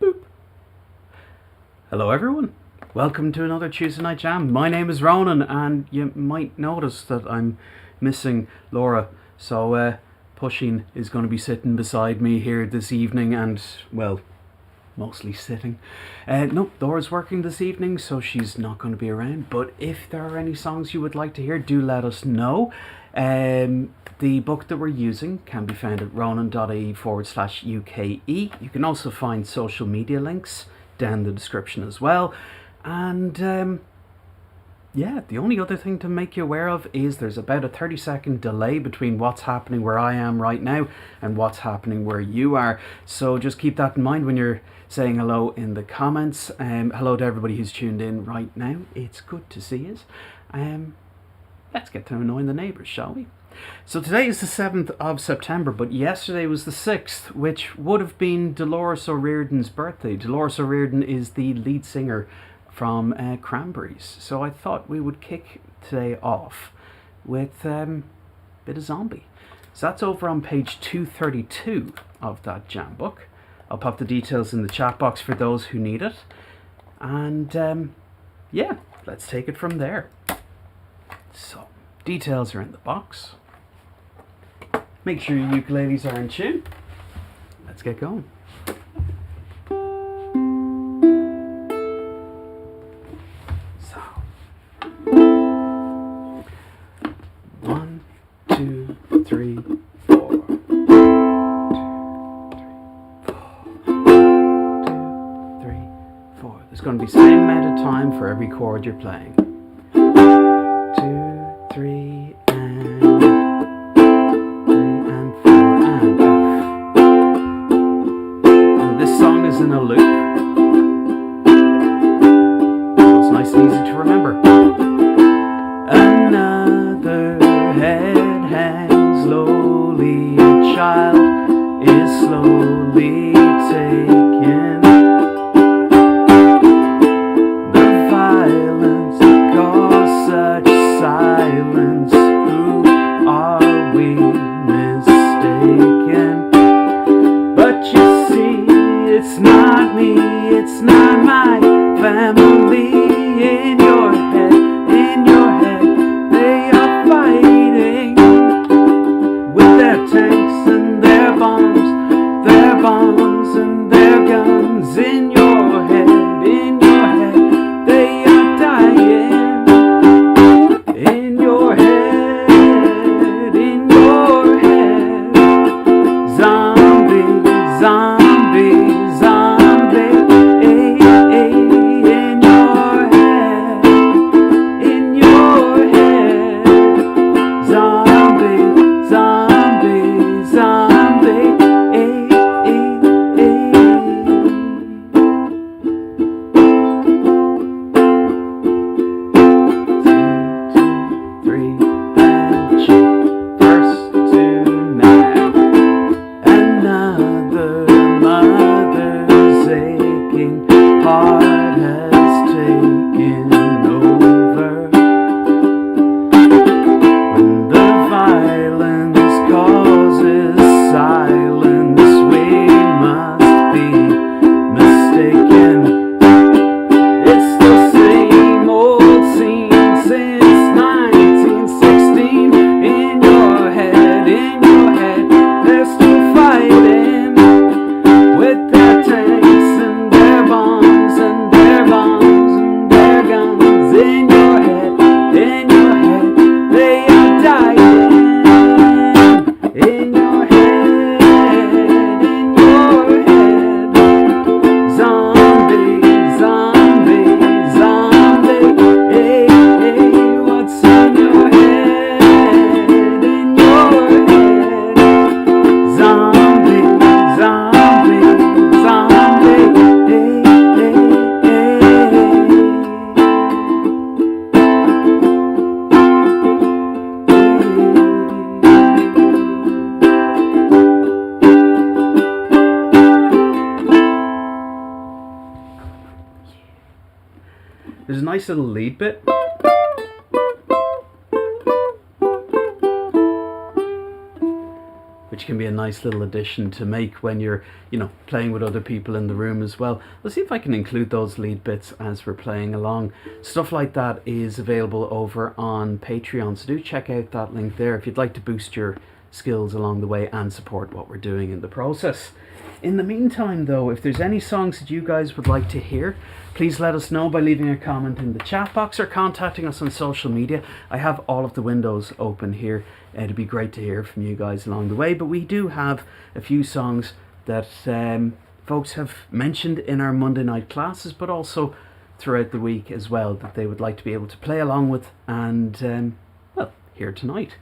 Boop. Hello everyone, welcome to another Tuesday Night Jam. My name is Ronan and you might notice that I'm missing Laura, so Pushing is going to be sitting beside me here this evening and, well, mostly sitting. No, Laura's working this evening, so she's not going to be around, but if there are any songs you would like to hear, do let us know. The book that we're using can be found at ronan.ie/UKE. You can also find social media links down the description as well. And yeah, the only other thing to make you aware of is there's about a 30-second delay between what's happening where I am right now and what's happening where you are. So just keep that in mind when you're saying hello in the comments. Hello to everybody who's tuned in right now. It's good to see us. Let's get to annoying the neighbours, shall we? So today is the 7th of September, but yesterday was the 6th, which would have been Dolores O'Riordan's birthday. Dolores O'Riordan is the lead singer from Cranberries. So I thought we would kick today off with a bit of Zombie. So that's over on page 232 of that jam book. I'll pop the details in the chat box for those who need it. And yeah, let's take it from there. So, details are in the box. Make sure your ukuleles are in tune. Let's get going. So, 1, 2, 3, 4. 2, 3, 4. There's going to be the same amount of time for every chord you're playing. 2, 3, and 3 and 4 and F. And this song is in a loop, so it's nice and easy to remember. Another head hangs lowly, a child is slowly taken. The violence caused such silence. Who are we mistaken? But you see, it's not me, it's not my family. In your head, they are fighting with their tanks and their bombs and their guns. In your head, they are dying. In your head, zombie, zombie, zombie. In your head, zombie, zombie, zombie. 3, and G. First to now. Another mother's aching heart has taken over. When the violence causes silence, we must be mistaken. It's the same old scene since 1916. In your head, they're still fighting with their tanks and their bombs and their guns. In your head, they are dying. In your head, zombie, zombie, zombie. Hey, what's in your head? In your head, zombie, zombie, zombie. There's a nice little lead bit. Which can be a nice little addition to make when you're, playing with other people in the room as well. Let's see if I can include those lead bits as we're playing along. Stuff like that is available over on Patreon, so do check out that link there if you'd like to boost your skills along the way and support what we're doing in the process. In the meantime though, if there's any songs that you guys would like to hear, please let us know by leaving a comment in the chat box or contacting us on social media. I have all of the windows open here. It'd be great to hear from you guys along the way, but we do have a few songs that folks have mentioned in our Monday night classes, but also throughout the week as well, that they would like to be able to play along with and, well, hear tonight.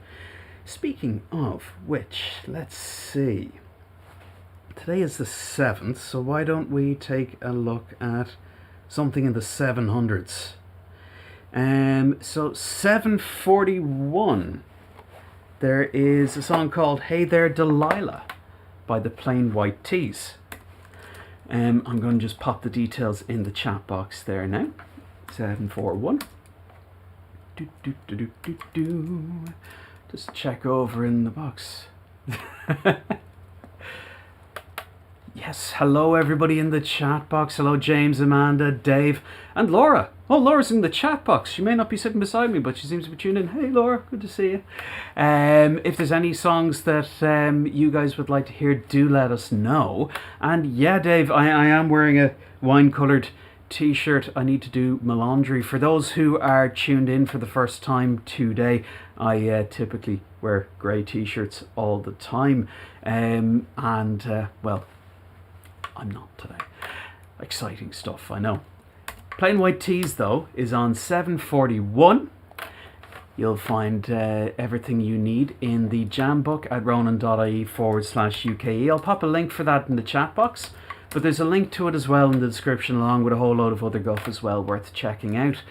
Speaking of which, let's see. Today is the 7th, so why don't we take a look at something in the 700s. So 741, there is a song called Hey There Delilah by the Plain White Tees. I'm going to just pop the details in the chat box there now. 741. Just check over in the box. Yes, hello everybody in the chat box. Hello James, Amanda, Dave, and Laura. Oh, Laura's in the chat box. She may not be sitting beside me, but she seems to be tuned in. Hey Laura, good to see you. If there's any songs that you guys would like to hear, do let us know. And yeah, Dave, I am wearing a wine-coloured t-shirt. I need to do my laundry. For those who are tuned in for the first time today, I typically wear grey t-shirts all the time. Well, I'm not today. Exciting stuff, I know. Plain White Tees, though, is on 741. You'll find everything you need in the jam book at ronan.ie/UKE. I'll pop a link for that in the chat box, but there's a link to it as well in the description, along with a whole load of other guff as well, worth checking out.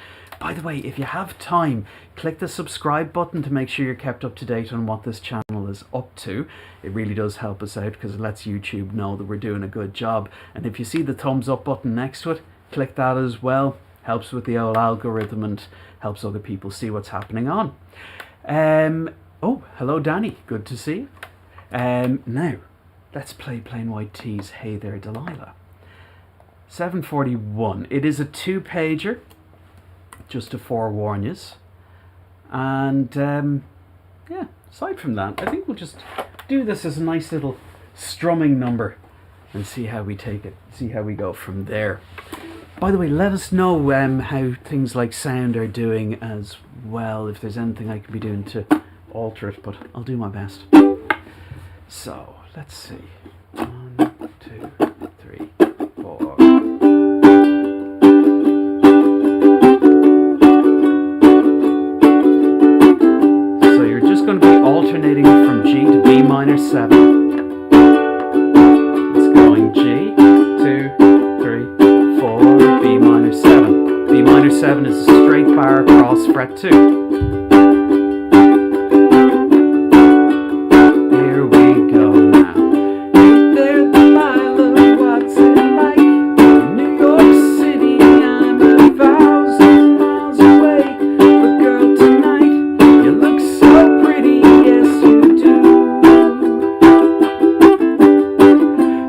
By the way, if you have time, click the subscribe button to make sure you're kept up to date on what this channel is up to. It really does help us out because it lets YouTube know that we're doing a good job. And if you see the thumbs up button next to it, click that as well. Helps with the old algorithm and helps other people see what's happening on. Oh, hello Danny, good to see you. Now, let's play Plain White Tees, Hey There Delilah. 741, it is a 2-pager. Just to forewarn you. And yeah, aside from that, I think we'll just do this as a nice little strumming number and see how we take it, see how we go from there. By the way, let us know how things like sound are doing as well, if there's anything I can be doing to alter it, but I'll do my best. So, let's see. 1, 2, 3, 4. Going to be alternating from G to B minor 7. It's going G, 2, 3, 4, B minor 7. B minor 7 is a straight bar across fret 2. Here we go now. Hey there Delilah, what's it like? In New York City, I'm 1,000 miles away. But girl, tonight, you look so pretty, yes you do.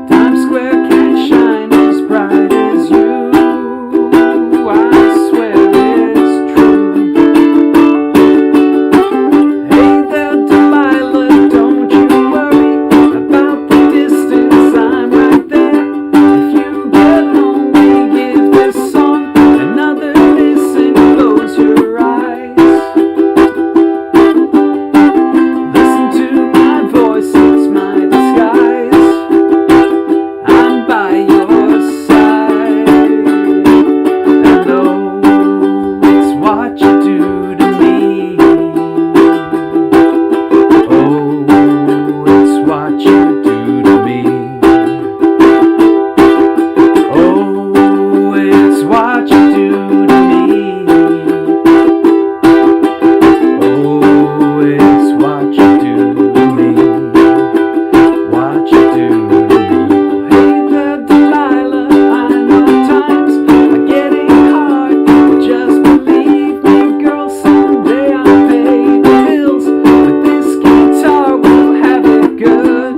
Times Square can't shine as bright as you. I swear it's true. Hey there Delilah, don't you worry about the distance, I'm right there. If you get lonely, give this song another listen, close your eyes. Listen to my voice, it's my disguise. I'm by your side. And oh, it's what you do to me. Oh, it's what you do to me. Oh, it's what you do to me. Oh, it's what you do to me. What you do to me. Hey there Delilah, I know times are getting hard, but just believe me girl, someday I'll pay the bills. With this guitar we'll have it good.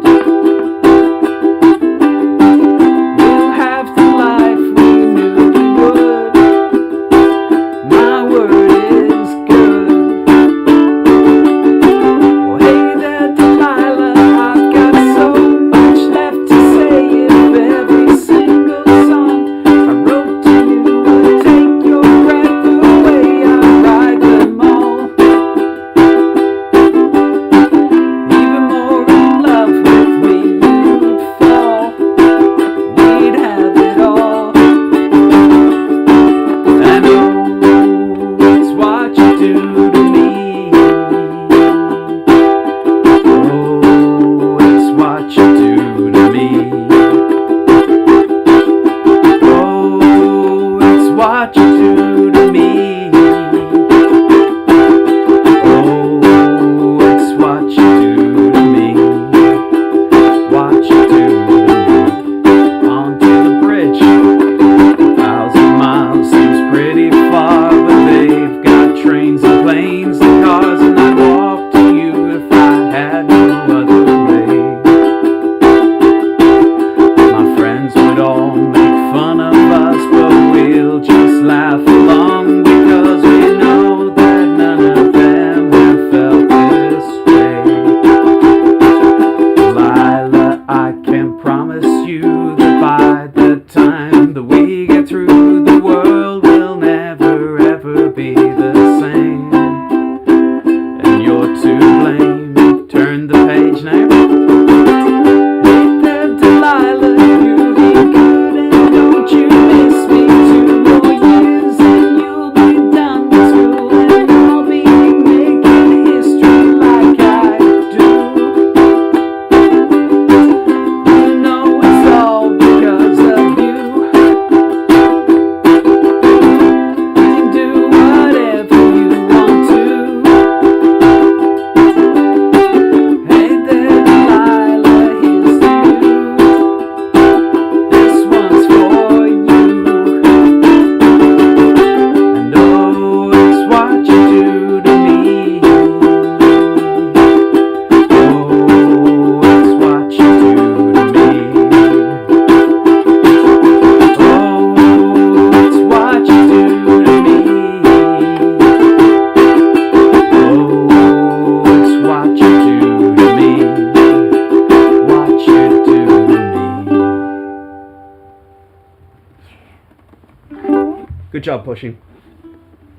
We'll have the life we knew we would. My word is good. Oh, hey there Delilah, I've got so much left to say. If every single song I wrote to you would take your breath away, I'd write them all. Even more in love with me you'd fall. We'd have it all. And oh, it's what you do to me. Oh, it's what you do to me. Oh, it's what you do to me. Oh, it's what you do to me. What you do to me. Onto the bridge. 1,000 miles seems pretty far, but they've got trains and planes and cars, and I'd walk to you if I had no other way. My the world will never ever be the same. And you're to blame. Turn the page now. Hey there, Delilah, you be good and don't you miss me. 2 more years and you'll be done with school, and I'll be making history like I do. You know it's all because of you. You can do whatever you want to. Hey there, Delilah, here's to you. This one's for you. And oh, it's what you do to me. Oh, it's what you do to me. Oh, it's what you do to me. Oh, it's what you do to me. What you do to me. Good job, Pushing.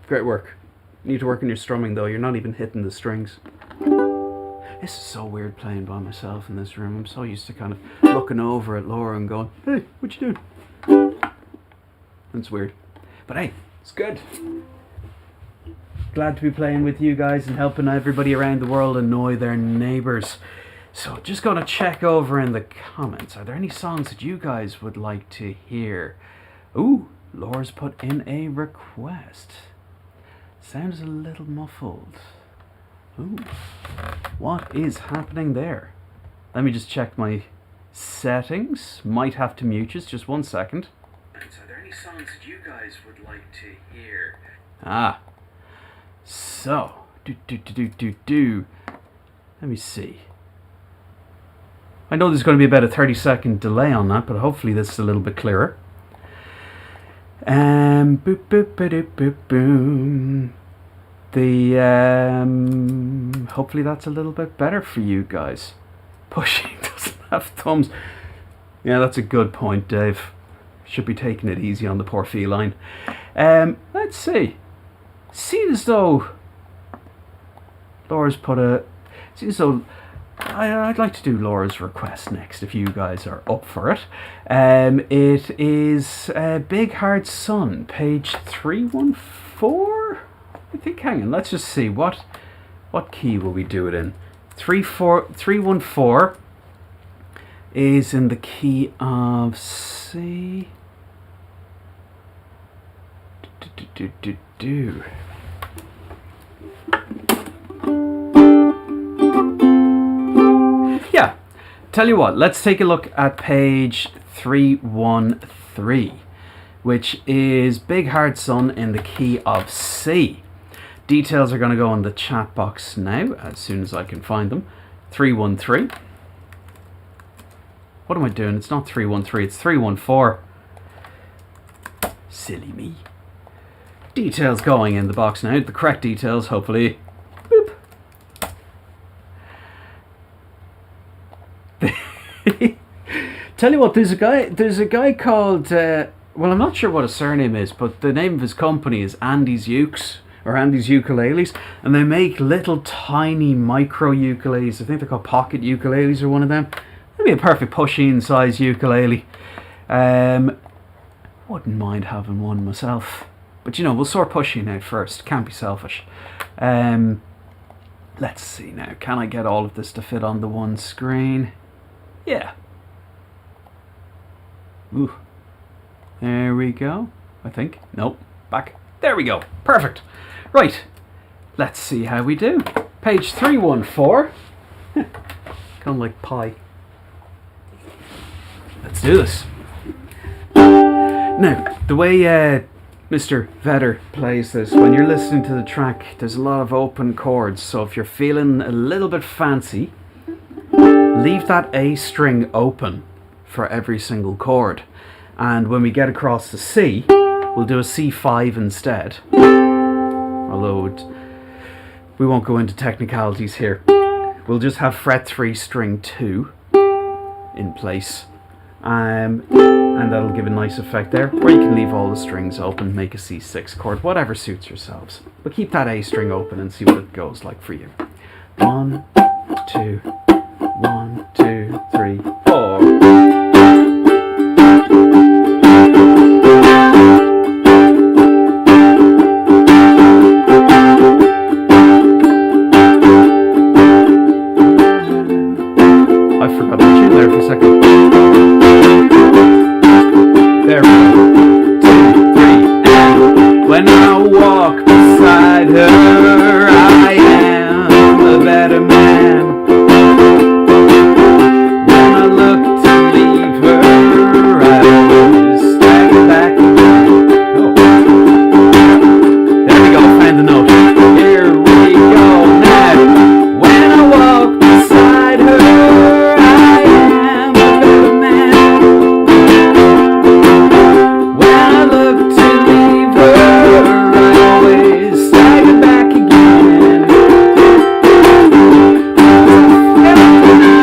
Great work. You need to work on your strumming though, you're not even hitting the strings. This is so weird playing by myself in this room. I'm so used to kind of looking over at Laura and going, hey, what you doing? That's weird. But hey, it's good. Glad to be playing with you guys and helping everybody around the world annoy their neighbours. So just going to check over in the comments. Are there any songs that you guys would like to hear? Ooh, Laura's put in a request. Sounds a little muffled. Ooh, what is happening there? Let me just check my settings. Might have to mute just 1 second. Are there any songs that you guys would like to hear? Ah, so let me see. I know there's going to be about a 30-second delay on that, but hopefully this is a little bit clearer. Boop boop boop boop boom. Hopefully that's a little bit better for you guys. Pushing doesn't have thumbs. Yeah, that's a good point, Dave. Should be taking it easy on the poor feline. Let's see. Seems as though Laura's put a. Seems as though I'd like to do Laura's request next, if you guys are up for it. It is Big Hard Sun, page 314. I think. Hang on, let's just see what key will we do it in. 314 is in the key of C. Yeah, tell you what, let's take a look at page 313, which is Big Hard Sun in the key of C. Details are going to go in the chat box now, as soon as I can find them. 313. What am I doing? It's not 313, it's 314. Silly me. Details going in the box now, the correct details, hopefully. Boop. Tell you what, there's a guy called, well, I'm not sure what his surname is, but the name of his company is Andy's Ukes, or Andy's Ukuleles, and they make little tiny micro ukuleles. I think they're called pocket ukuleles or one of them. That'd be a perfect push-in size ukulele. Wouldn't mind having one myself. But you know, we'll sort pushing out first. Can't be selfish. Let's see now. Can I get all of this to fit on the one screen? Yeah. Ooh. There we go. I think. Nope. Back. There we go. Perfect. Right. Let's see how we do. Page 314. Kind of like pie. Let's do this. Now, the way Mr. Vedder plays this, when you're listening to the track, there's a lot of open chords. So if you're feeling a little bit fancy, leave that A string open for every single chord. And when we get across the C, we'll do a C5 instead. Although we won't go into technicalities here. We'll just have fret 3 string 2 in place. And and that'll give a nice effect there. Or you can leave all the strings open, make a C6 chord, whatever suits yourselves. But keep that A string open and see what it goes like for you. 1, 2, 1, 2, 3, 4. I forgot the tune there for a second. There we go. 2, 3, and when I walk beside her, I am a better man. When I look to leave her, I always stagger back again. Oh. There we go, find the note. Here we go now. When I walk beside her, I am a better man. When I look to leave her, I always stagger back again. When I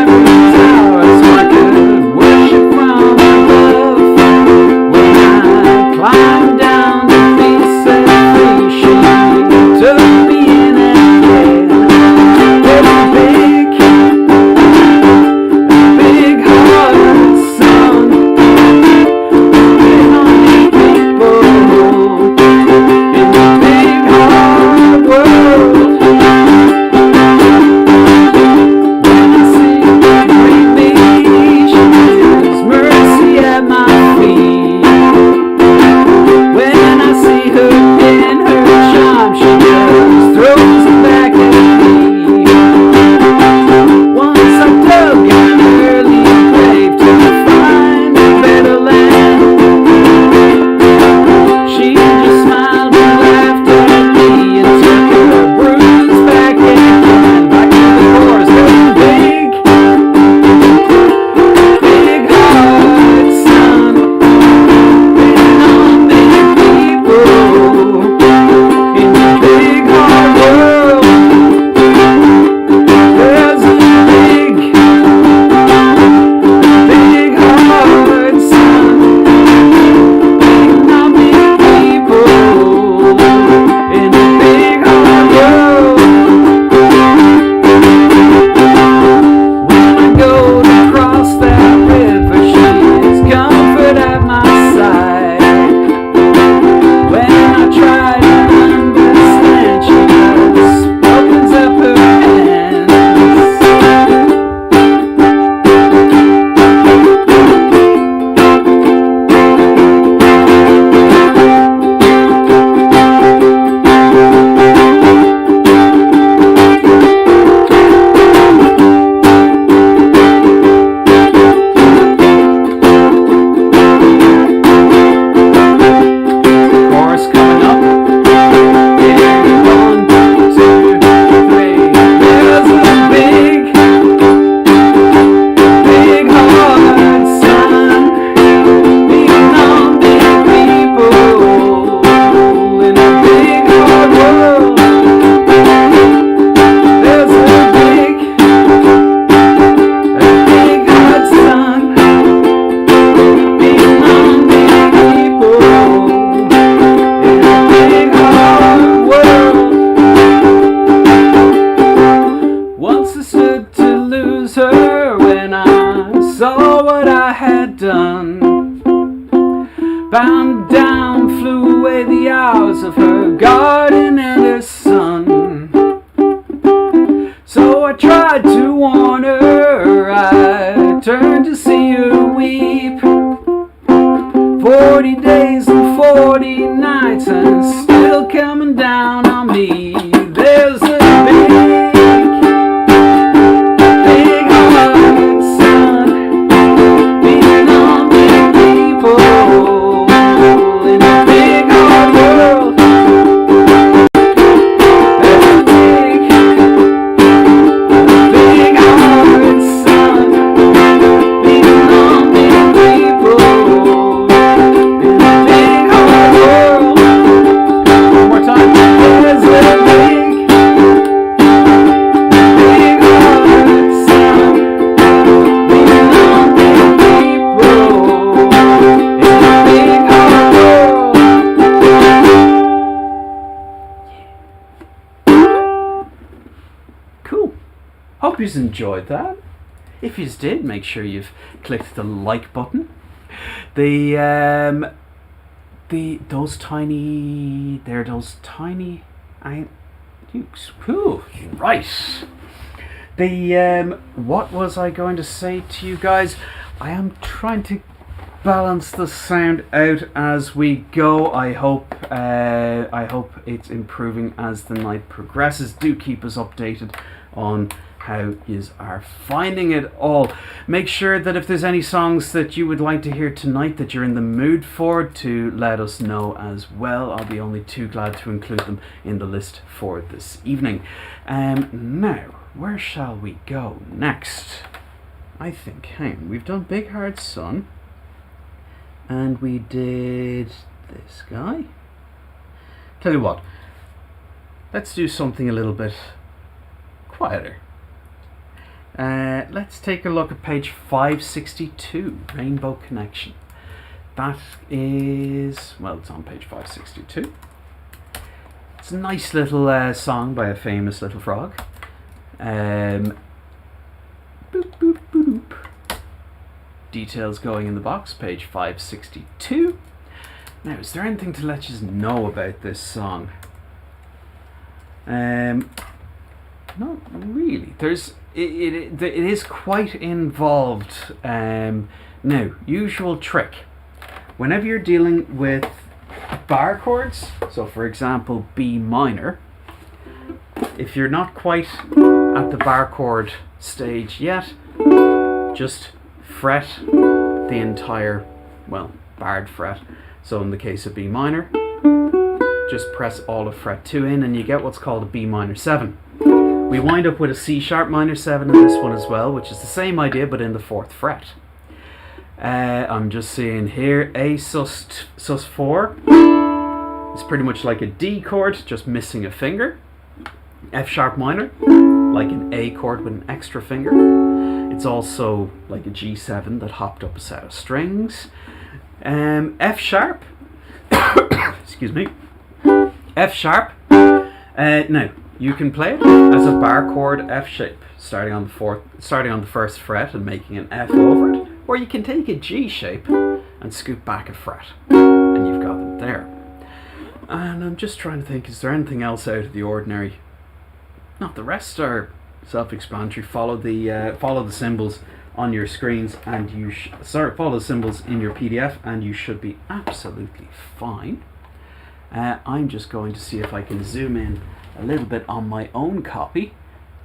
reach out, so I could worship from above. When I climbed down to be set free, she took me in again. There's a big hearted sun waiting on me people in the big hard world. When I see her greet me, she gives mercy at my feet. When I see her in her charm, she just throws it back at me. Once I dug an early grave to find a better land. She just smiled and laughed at me and took her bruise back again. Back to the chorus. There's a big hearted sun waiting on big people in the big hard world. There's a big hearted sun waiting on big people in the big hard world. When I go to cross that river, she is comfort at my side. When I try to understand, she just opens up her hands. Chorus coming up. Here, 1, 2, 3. There's a big hearted sun beating on big people in a big hard world. There's a big hearted sun beating on big people in a big hard world. Once I stood to lose her when I saw what I had done. Bound down, flew away the hours of her garden and her son. So I tried to warn her, I turned to see her weep. 40 days and 40 nights and still coming down on me. There's a big hearted sun beating on big people in a big hard world. There's a big hearted sun beating on big people in a big hard world. One more time. There's a hope you enjoyed that. If you did, make sure you've clicked the like button. Those tiny right. What was I going to say to you guys? I am trying to balance the sound out as we go. I hope it's improving as the night progresses. Do keep us updated on how you are finding it all. Make sure that if there's any songs that you would like to hear tonight that you're in the mood for, to let us know as well. I'll be only too glad to include them in the list for this evening. Now, where shall we go next? I think, hang on, we've done Big Hard Sun, and we did this guy. Tell you what, let's do something a little bit quieter. Let's take a look at page 562, Rainbow Connection. That is, well, it's on page 562. It's a nice little song by a famous little frog. Boop, boop, boop, boop. Details going in the box, page 562. Now, is there anything to let you know about this song? Not really. It is quite involved. Now, usual trick. Whenever you're dealing with bar chords, so for example B minor, if you're not quite at the bar chord stage yet, just fret the entire, well, barred fret. So in the case of B minor, just press all of fret 2 in and you get what's called a B minor 7. We wind up with a C sharp minor 7 in this one as well, which is the same idea but in the 4th fret. I'm just seeing here A sus4 is pretty much like a D chord, just missing a finger. F sharp minor, like an A chord with an extra finger. It's also like a G7 that hopped up a set of strings. F sharp, excuse me, F sharp. Now you can play it as a bar chord F shape, starting on the 1st fret and making an F over it, or you can take a G shape and scoot back a fret, and you've got it there. And I'm just trying to think, is there anything else out of the ordinary? Not, the rest are self-explanatory. Follow the symbols on your screens, and follow the symbols in your PDF, and you should be absolutely fine. I'm just going to see if I can zoom in a little bit on my own copy,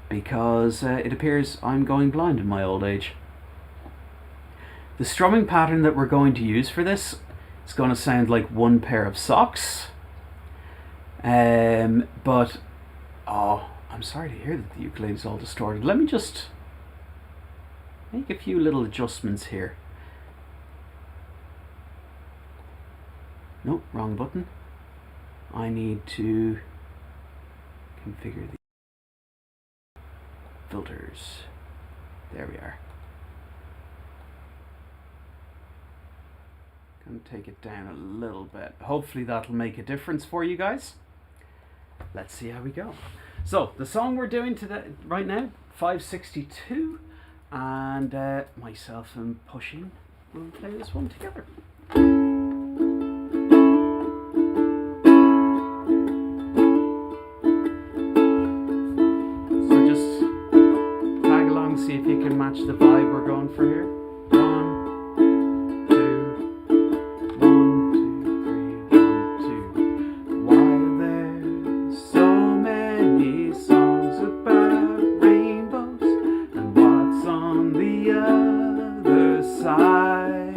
because it appears I'm going blind in my old age. The strumming pattern that we're going to use for this is going to sound like one pair of socks, but I'm sorry to hear that the ukulele is all distorted. Let me just make a few little adjustments here. Nope, wrong button. I need to configure the filters. There we are. Gonna take it down a little bit. Hopefully that'll make a difference for you guys. Let's see how we go. So the song we're doing today, right now, 562, and myself and Pushing will play this one together. So just tag along, see if you can match the vibe we're going for here. 1, 2, 1, 2, 3, 1, 2. While there's so many songs about rainbows and what's on the other side,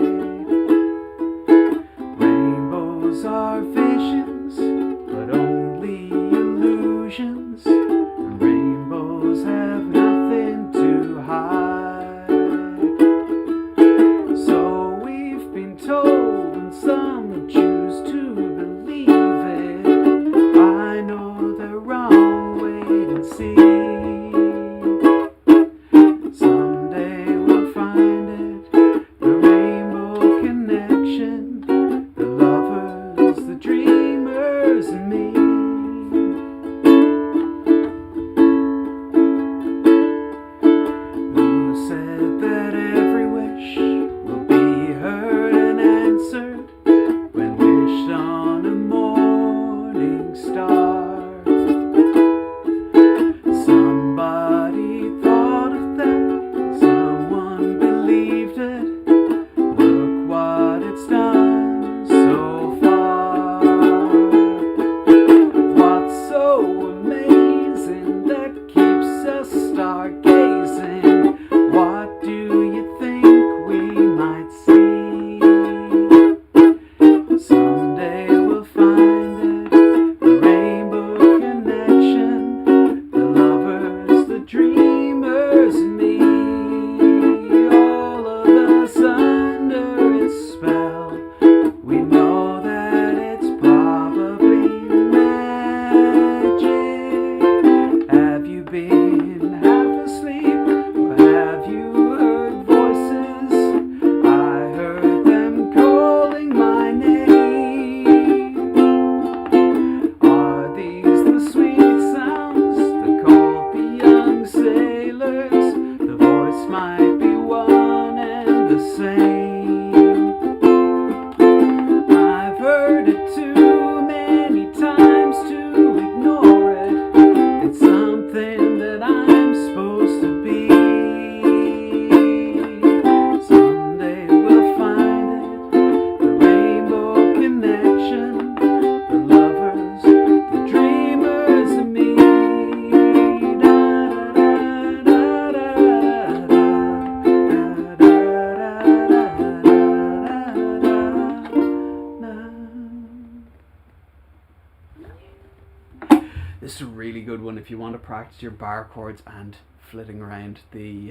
This is a really good one if you want to practice your bar chords and flitting around the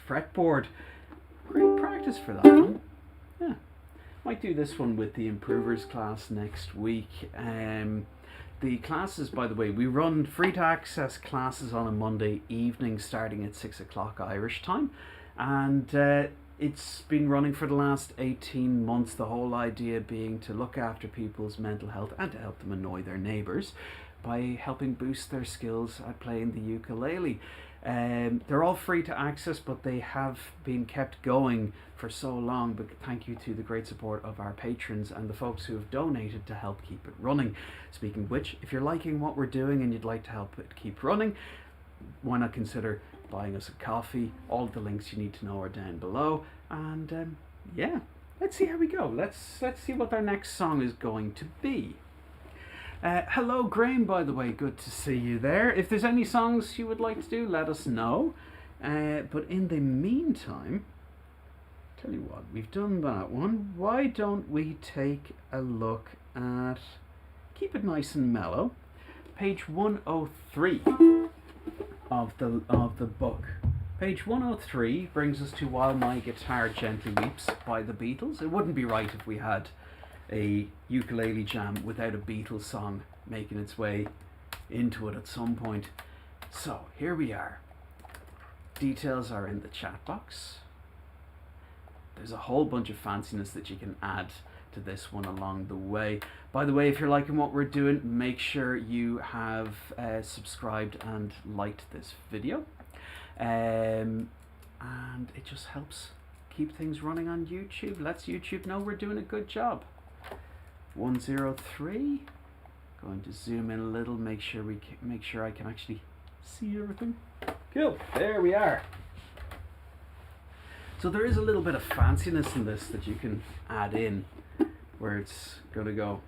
fretboard. Great practice for that one. Yeah. Might do this one with the improvers class next week. The classes, by the way, we run free to access classes on a Monday evening starting at 6 o'clock Irish time. And it's been running for the last 18 months, the whole idea being to look after people's mental health and to help them annoy their neighbours by helping boost their skills at playing the ukulele. They're all free to access, but they have been kept going for so long, but thank you to the great support of our patrons and the folks who have donated to help keep it running. Speaking of which, if you're liking what we're doing and you'd like to help it keep running, why not consider buying us a coffee? All of the links you need to know are down below. And yeah, let's see how we go. Let's see what our next song is going to be. Hello Graham, by the way, good to see you there. If there's any songs you would like to do, let us know. But in the meantime, tell you what, we've done that one. Why don't we take a look at, keep it nice and mellow, page 103 of the book. Page 103 brings us to While My Guitar Gently Weeps by the Beatles. It wouldn't be right if we had a ukulele jam without a Beatles song making its way into it at some point. So here we are. Details are in the chat box. There's a whole bunch of fanciness that you can add to this one along the way. By the way, if you're liking what we're doing, make sure you have subscribed and liked this video. And it just helps keep things running on YouTube. Lets YouTube know we're doing a good job. 103. Going to zoom in a little, make sure I can actually see everything. Cool, there we are. So there is a little bit of fanciness in this that you can add in, where it's gonna go.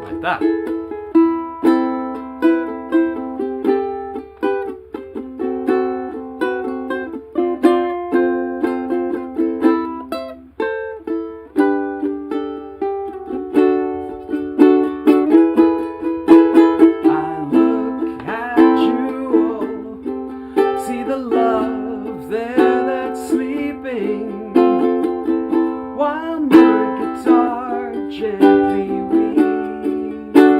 Like that. While my guitar gently weeps.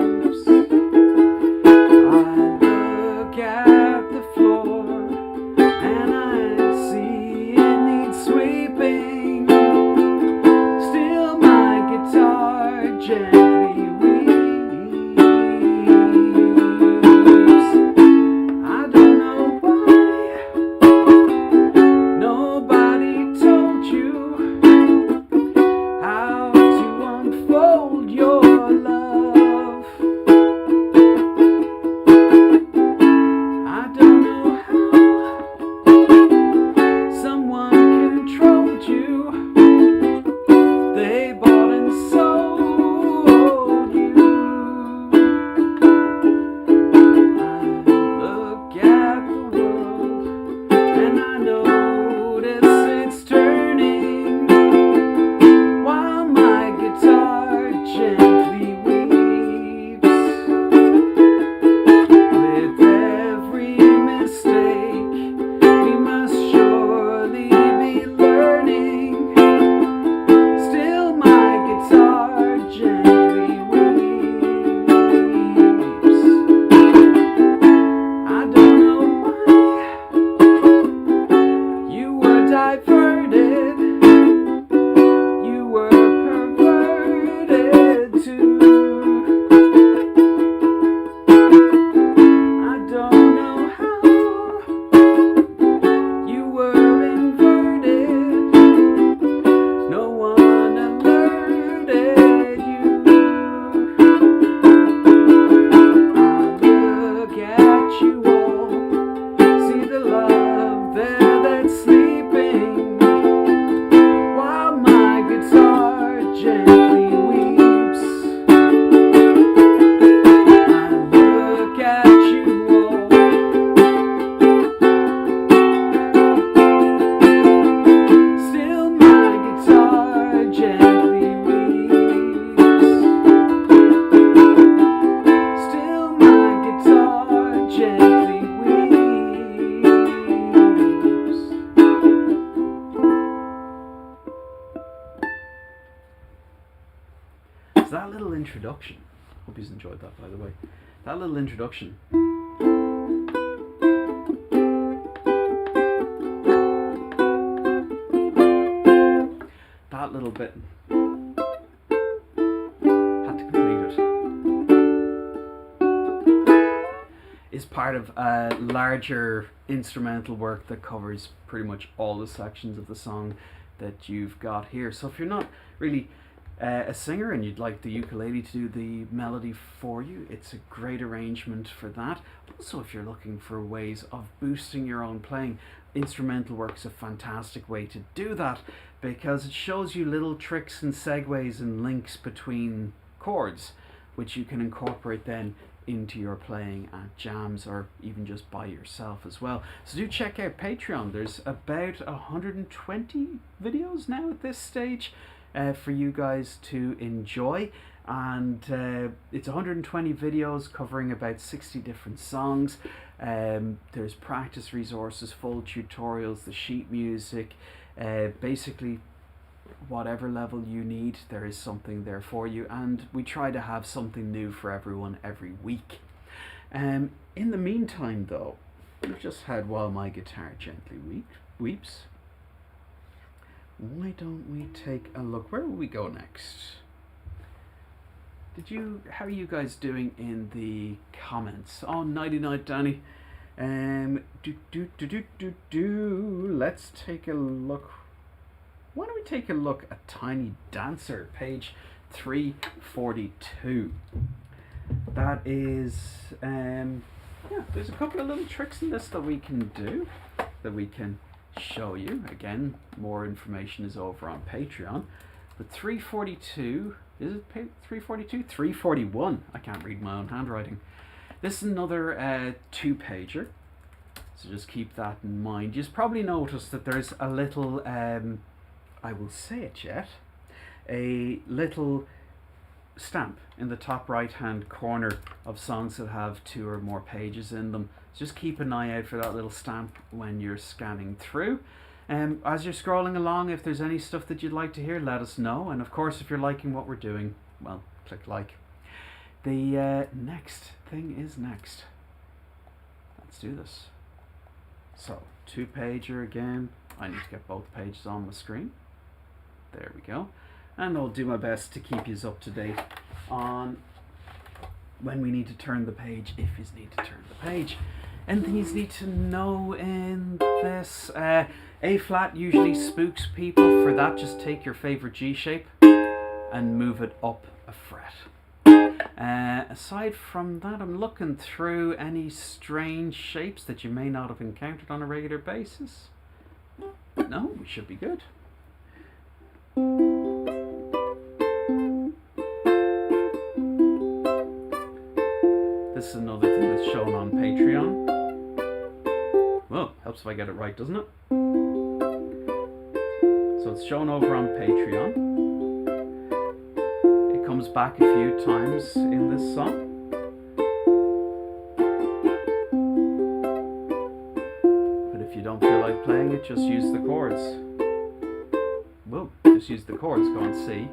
introduction. Hope you enjoyed that, by the way. That little introduction. That little bit. Had to complete it. Is part of a larger instrumental work that covers pretty much all the sections of the song that you've got here. So if you're not really a singer and you'd like the ukulele to do the melody for you, it's a great arrangement for that. Also, if you're looking for ways of boosting your own playing, instrumental work's a fantastic way to do that, because it shows you little tricks and segues and links between chords, which you can incorporate then into your playing at jams or even just by yourself as well. So do check out Patreon. There's about 120 videos now at this stage for you guys to enjoy, and it's 120 videos covering about 60 different songs. There's practice resources, full tutorials, the sheet music, basically whatever level you need, there is something there for you, and we try to have something new for everyone every week. In the meantime though, we've just had While My Guitar Gently Weeps. Why don't we take a look? Where will we go next? How are you guys doing in the comments? Oh, nighty night, Danny. Let's take a look. Why don't we take a look at Tiny Dancer, page 342. That is, there's a couple of little tricks in this that we can do, that we can show you. Again, more information is over on Patreon. But 342, is it 342? 341. I can't read my own handwriting. This is another 2-pager, so just keep that in mind. You've probably noticed that there's a little, I will say it yet, a little stamp in the top right hand corner of songs that have 2 or more pages in them. Just keep an eye out for that little stamp when you're scanning through. As you're scrolling along, if there's any stuff that you'd like to hear, let us know. And of course, if you're liking what we're doing, well, click like. The next thing is next. Let's do this. So, 2-pager again. I need to get both pages on the screen. There we go. And I'll do my best to keep you up to date on when we need to turn the page, if you need to turn the page. Anything you need to know in this? A flat usually spooks people. For that, just take your favorite G shape and move it up a fret. Aside from that, I'm looking through any strange shapes that you may not have encountered on a regular basis. No, we should be good. This is another thing that's shown on Patreon. Well, helps if I get it right, doesn't it? So it's shown over on Patreon. It comes back a few times in this song. But if you don't feel like playing it, just use the chords. Well, just use the chords. Go on C.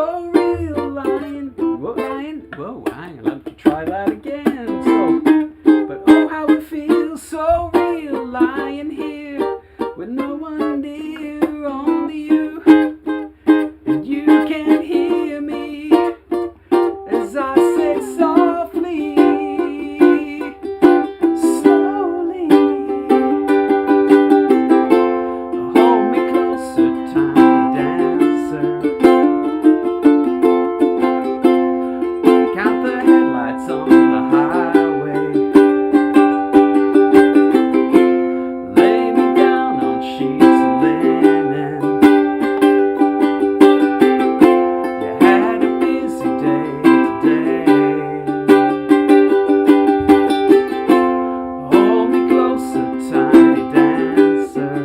so real, lying. Whoa, lying. Whoa, hang on, let me try that again. So, but oh, how it feels so real, lying here with no one near, only you, and you can't hear me as I say softly, slowly. Hold me closer, tiny dancer. Count the headlights on the highway. Lay me down on sheets of linen. You had a busy day today. Hold me closer, tiny dancer.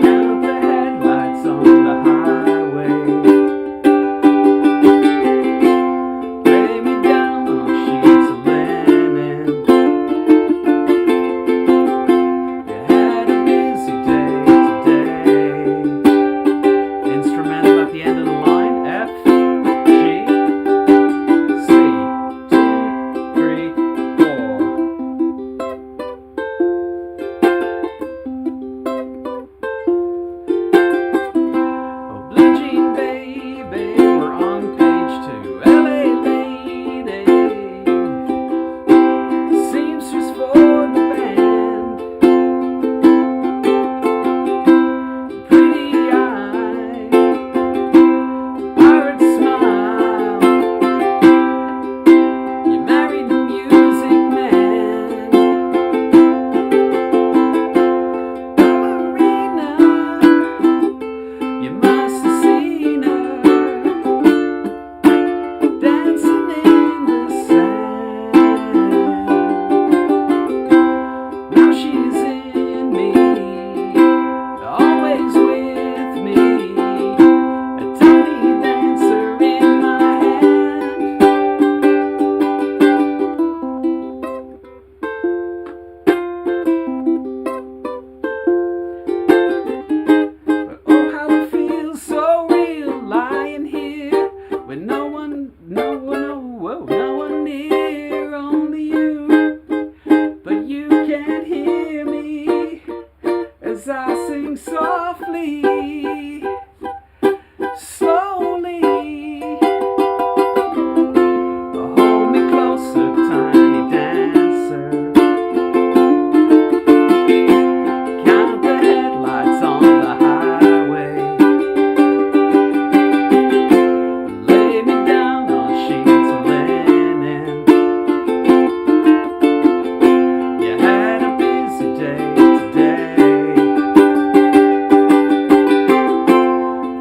Count the headlights on the highway. Lay me down on sheets of linen. You had a busy day today. Instrumental at the end of the line. F, G, C, 2, 3, 4. Oh, Blue Jean Baby, we're on page 2. LA Lady, seamstress for the band. Pretty eyes, pirate smile. You married the music man. Ballerina, you must have seen her dancing in the sand. Now she's in me, always with me, a tiny dancer in my hand. But oh, how it feels so real, lying here with no one near, only you, but you can't hear me as I sing softly, slowly. Hold me closer, tiny dancer. Count the headlights on the highway. Lay me down on sheets of linen. You had a busy day today.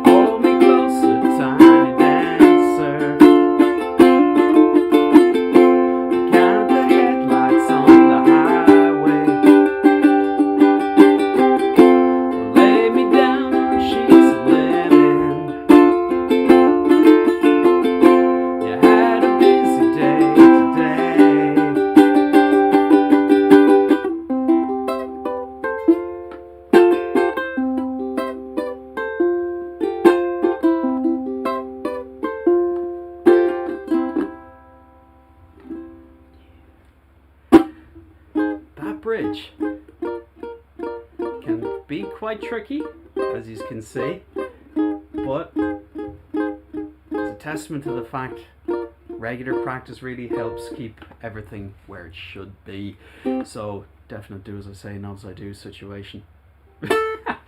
Hold me closer, tiny dancer. Count the headlights on the highway. Lay me down on sheets of linen. You had a busy day today. That bridge can be quite tricky, as you can see, but it's a testament to the fact regular practice really helps keep everything where it should be. So definite do as I say, not as I do situation. But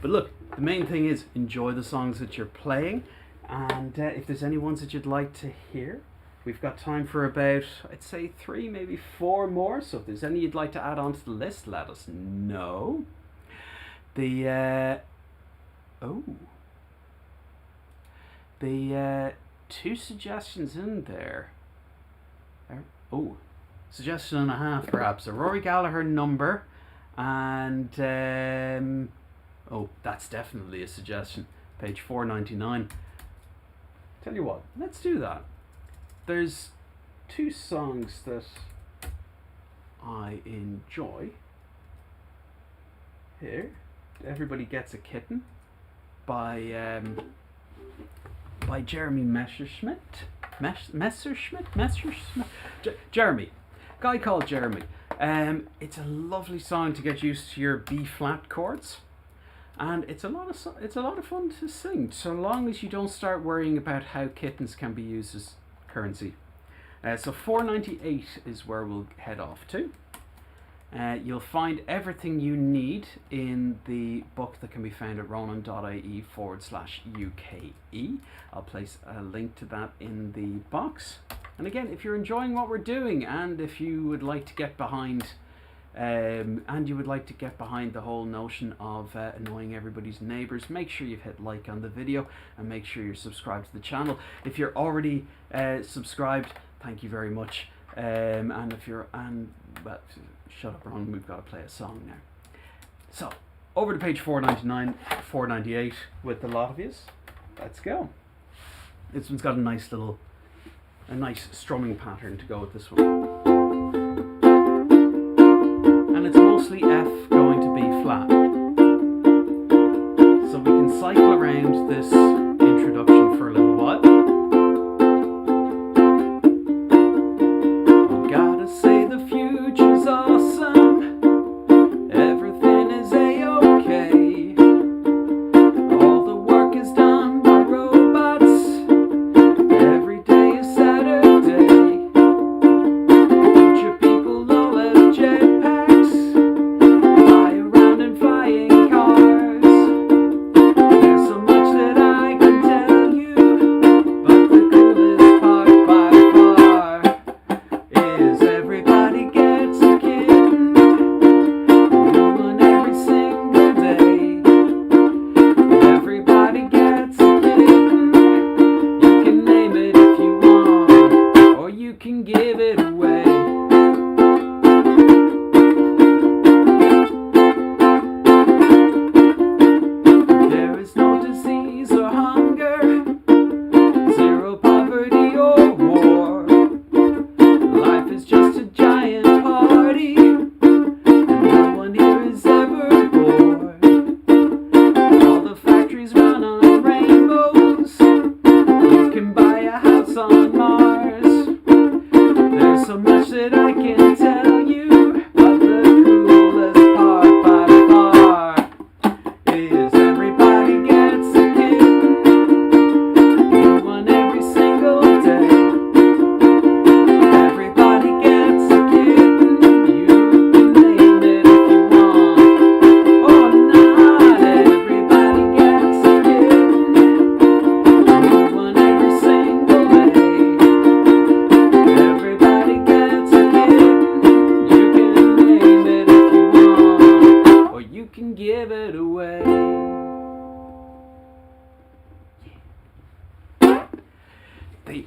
look, the main thing is enjoy the songs that you're playing, and if there's any ones that you'd like to hear, we've got time for about, I'd say 3, maybe 4 more. So if there's any you'd like to add onto the list, let us know. The 2 suggestions in there. Oh, suggestion and a half perhaps. A Rory Gallagher number, and oh, that's definitely a suggestion. Page 499. Tell you what, let's do that. There's 2 songs that I enjoy. Here, Everybody Gets a Kitten by Jeremy Messerschmidt. Jeremy, guy called Jeremy. It's a lovely song to get used to your B flat chords, and it's a lot of fun to sing, so long as you don't start worrying about how kittens can be used as currency. So 498 is where we'll head off to. You'll find everything you need in the book that can be found at ronan.ie/UKE. I'll place a link to that in the box. And again, if you're enjoying what we're doing, and if you would like to get behind the whole notion of annoying everybody's neighbours, make sure you've hit like on the video and make sure you're subscribed to the channel. If you're already subscribed, thank you very much. And if you're well, shut up, Ron, we've got to play a song now. So, over to page 499, 498 with the lot of yous. Let's go. This one's got a nice strumming pattern to go with this one. And it's mostly F going to B flat. So we can cycle around this introduction for a little while.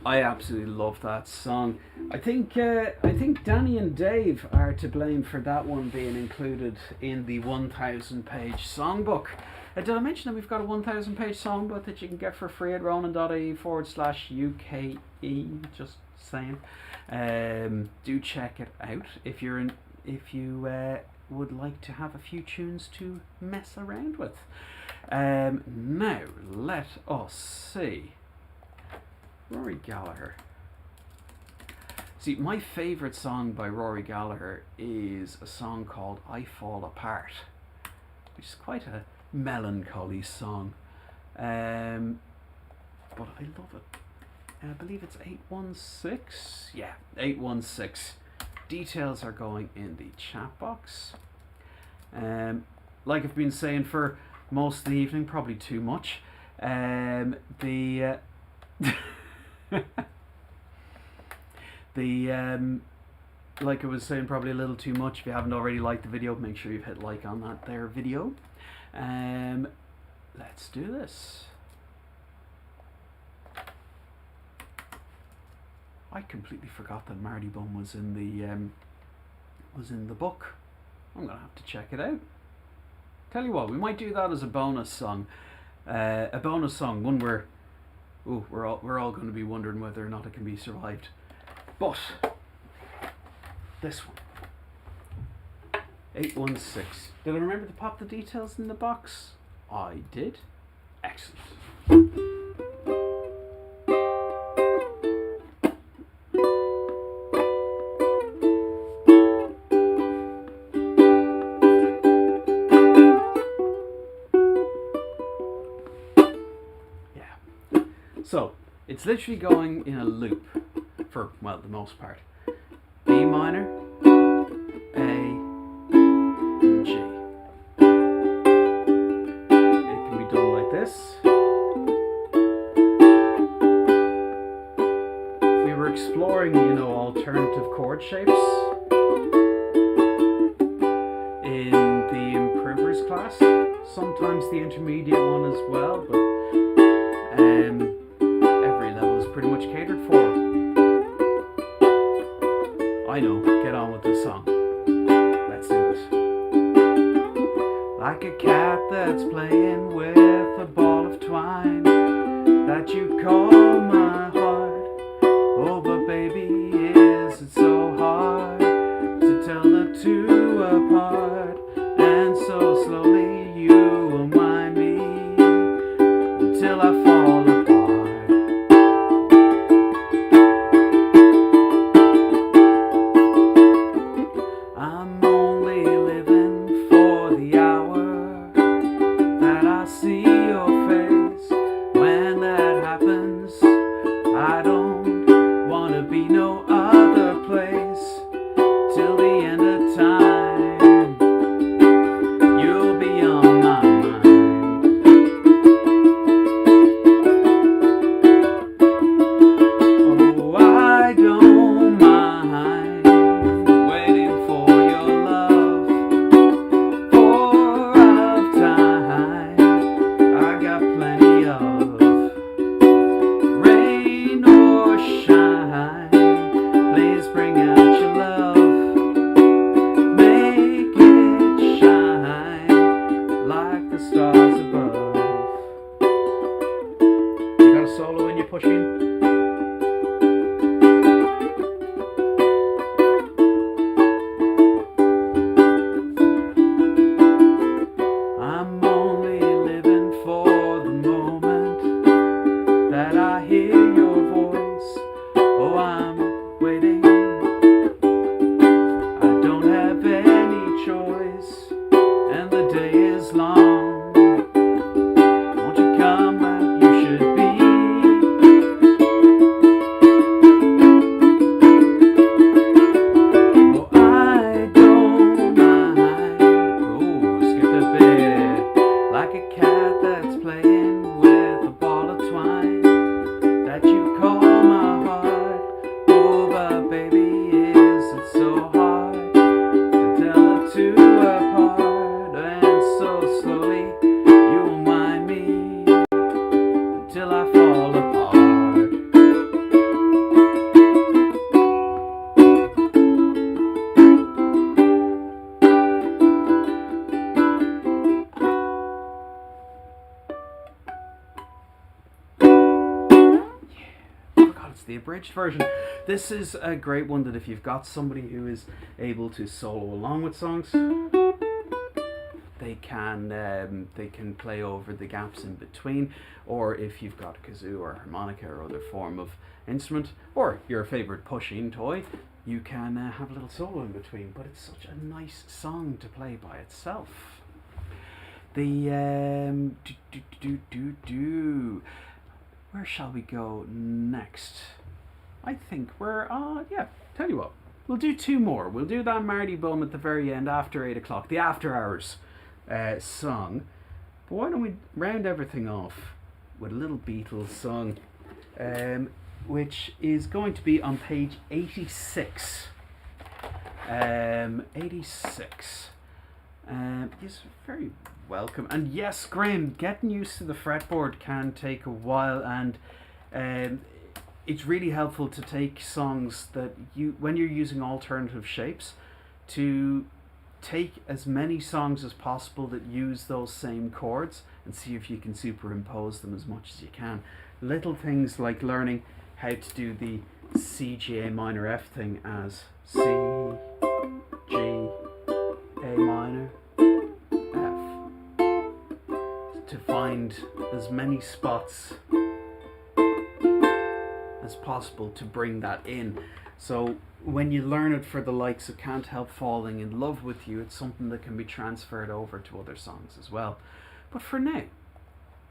I absolutely love that song. I think Danny and Dave are to blame for that one being included in the 1,000-page songbook. Did I mention that we've got a 1,000-page songbook that you can get for free at ronan.ie/UKE? Just saying. Do check it out if you would like to have a few tunes to mess around with. Now let us see. Rory Gallagher. See, my favourite song by Rory Gallagher is a song called I Fall Apart, which is quite a melancholy song. But I love it. I believe it's 816. Yeah, 816. Details are going in the chat box. Like I've been saying for most of the evening, probably too much. Like I was saying, probably a little too much. If you haven't already liked the video, make sure you've hit like on that there video. Let's do this. I completely forgot that Marty Bum was in the book. I'm gonna have to check it out. Tell you what, we might do that as a bonus song. One where we're all going to be wondering whether or not it can be survived. But this one, 816. Did I remember to pop the details in the box? I did. Excellent. Yeah. So, it's literally going in a loop for, well, the most part. B minor, A, and G. It can be done like this. We were exploring, alternative chord shapes in the improvers class. Sometimes the intermediate one as well, but every level is pretty much catered for. I know, get on with this song. Let's do it. Like a cat that's playing with a ball of twine that you call my heart. Oh, but baby, is it so hard to tell the two apart? And so slowly you remind me until I fall apart. I'm only living for the hour that I see your face. When that happens, I don't want to be no other place. Till the end of time, you'll be on my mind. Oh, I don't mind waiting for your love for of time. I got plenty of rain or shine. Please bring out your love, make it shine like the stars above. You got a solo when you're pushing? I'm only living for the moment that I hear your voice. Oh, I'm waiting. I don't have any choice, and the day is long. Won't you come where you should be? Oh, I don't mind. Oh, skip a bit. Like a cat that's playing with a ball of twine that you call my heart. Oh, but baby, is it so hard to tell the two apart? And so slowly you remind me until I fall apart. I forgot it's the abridged version. This is a great one that if you've got somebody who is able to solo along with songs, they can play over the gaps in between, or if you've got a kazoo or harmonica or other form of instrument, or your favorite pushing toy, you can have a little solo in between. But it's such a nice song to play by itself. The where shall we go next? I think we're tell you what, we'll do two more. We'll do that Marty Bum at the very end after 8 o'clock, the after hours song. But why don't we round everything off with a little Beatles song, which is going to be on page 86. 86. He's very welcome. And yes, Graham, getting used to the fretboard can take a while, and it's really helpful to take songs that when you're using alternative shapes, to take as many songs as possible that use those same chords and see if you can superimpose them as much as you can. Little things like learning how to do the C, G, A minor, F thing as C, G, A minor, F, to find find as many spots as possible to bring that in. So when you learn it for the likes of Can't Help Falling in Love With You, it's something that can be transferred over to other songs as well. But for now,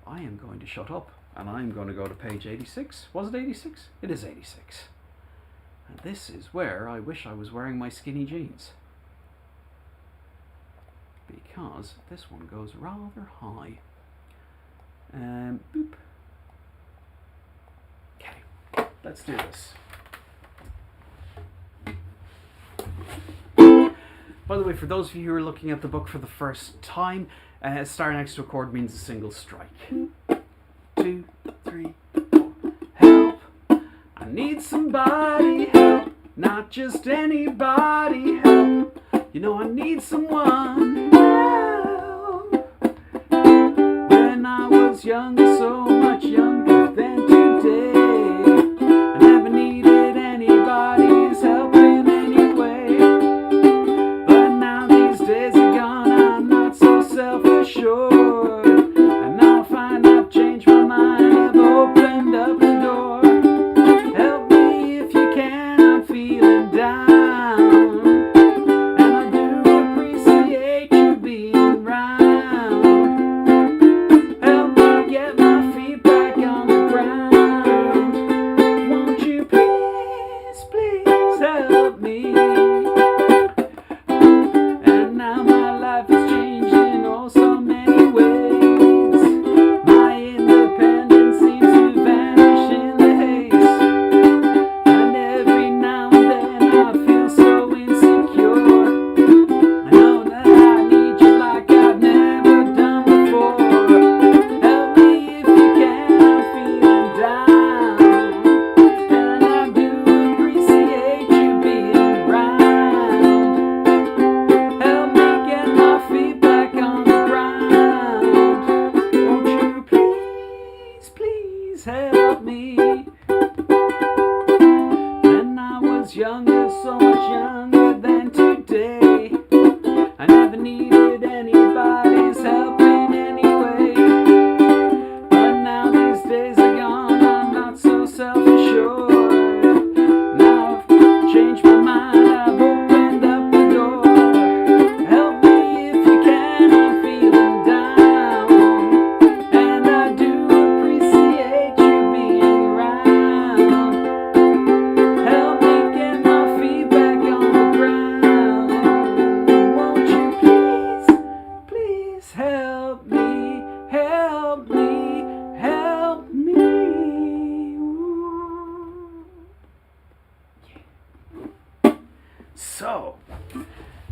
I am going to shut up and I'm going to go to page 86. Was it 86? It is 86. And this is where I wish I was wearing my skinny jeans, because this one goes rather high. Boop. Okay, let's do this. By the way, for those of you who are looking at the book for the first time, a star next to a chord means a single strike. 2, 3, 4. Help! I need somebody help, not just anybody help. You know I need someone help. When I was younger, so much younger than today, I never needed anybody's help in any way. But now these days are gone, I'm not so self-assured, and now I find I've changed my mind, I've opened up the door. Help me if you can, I'm feeling down, and I do appreciate you being round. Help me get my feet back on the ground. Won't you please, please help me? And now my life is changing oh so many ways. My independence seems to vanish in the haze, and every now and then I feel so insecure. I know that I need you like I've never done before. Help me if you can, I'm feeling down, and I do appreciate you being round. Help me get my feet back on the ground. Won't you please, please help me? When I was younger, so much younger than today, I never needed anybody's help in any way. But now these days are gone, I'm not so self-assured. Now I've changed my mind, I've opened up the door. Help me if you can, I'm feeling down, and I do appreciate you being around. Help me get my feet back on the ground. Won't you please, please help me, help me, help me. Ooh. So,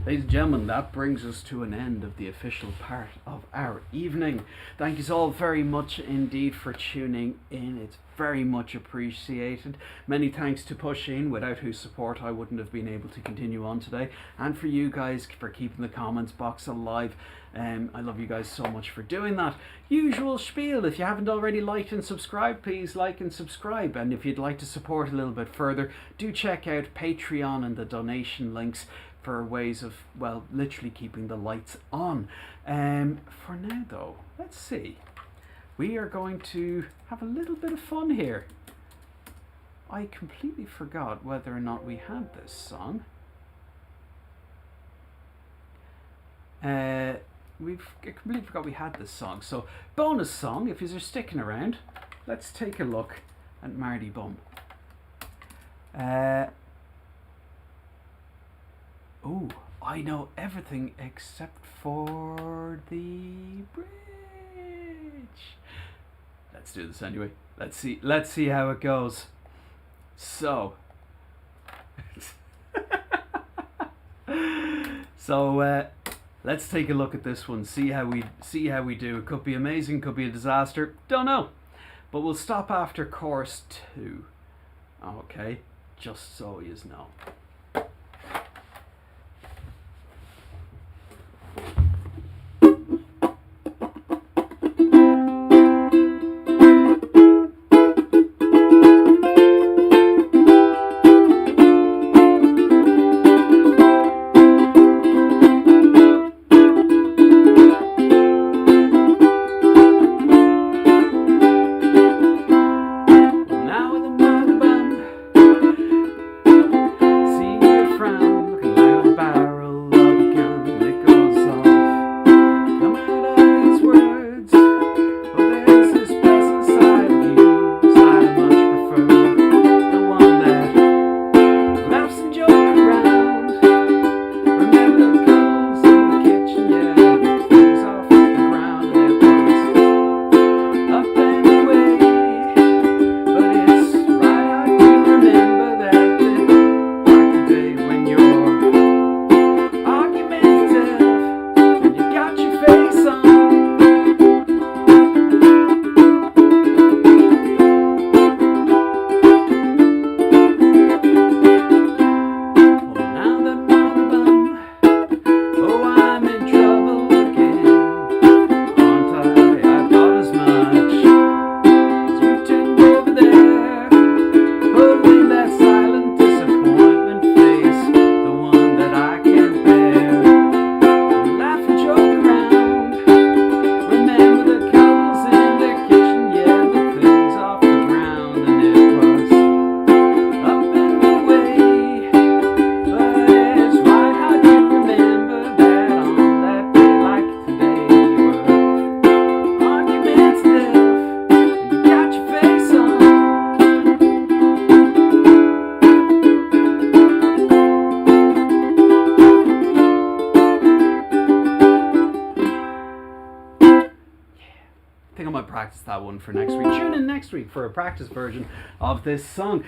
ladies and gentlemen, that brings us to an end of the official part of our evening. Thank you all very much indeed for tuning in. It's very much appreciated. Many thanks to Pusheen, without whose support I wouldn't have been able to continue on today. And for you guys for keeping the comments box alive. I love you guys so much for doing that. Usual spiel, if you haven't already liked and subscribed, please like and subscribe. And if you'd like to support a little bit further, do check out Patreon and the donation links for ways of, well, literally keeping the lights on. For now though, let's see. We are going to have a little bit of fun here. I completely forgot whether or not we had this song. I completely forgot we had this song. So, bonus song, if you're sticking around, let's take a look at Marty Bum. Oh, I know everything except for the bridge. Let's do this anyway. Let's see how it goes. So, let's take a look at this one. See how we do. It could be amazing, could be a disaster. Don't know. But we'll stop after chorus 2. Okay, just so you know. practice that one for next week. Tune in next week for a practice version of this song.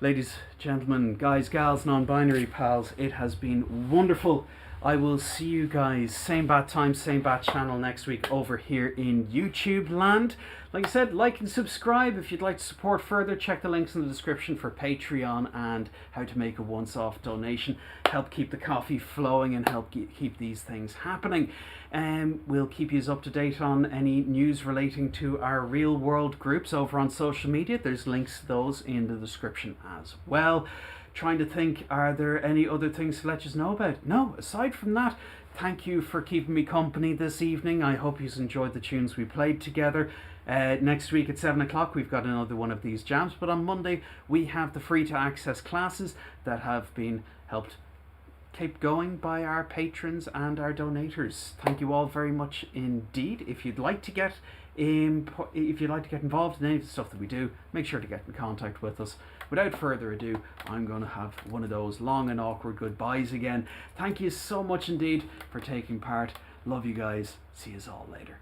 Ladies, gentlemen, guys, gals, non-binary pals, it has been wonderful. I will see you guys same bat time, same bat channel next week over here in YouTube land. Like I said, like and subscribe. If you'd like to support further, check the links in the description for Patreon and how to make a once-off donation. Help keep the coffee flowing and help keep these things happening. We'll keep you up to date on any news relating to our real world groups over on social media. There's links to those in the description as well. Trying to think, are there any other things to let you know about? No, aside from that, thank you for keeping me company this evening. I hope you've enjoyed the tunes we played together. Next week at 7 o'clock we've got another one of these jams, but on Monday we have the free to access classes that have been helped keep going by our patrons and our donators. Thank you all very much indeed. If you'd like to get involved in any of the stuff that we do, make sure to get in contact with us. Without further ado, I'm going to have one of those long and awkward goodbyes again. Thank you so much indeed for taking part. Love you guys. See you all later.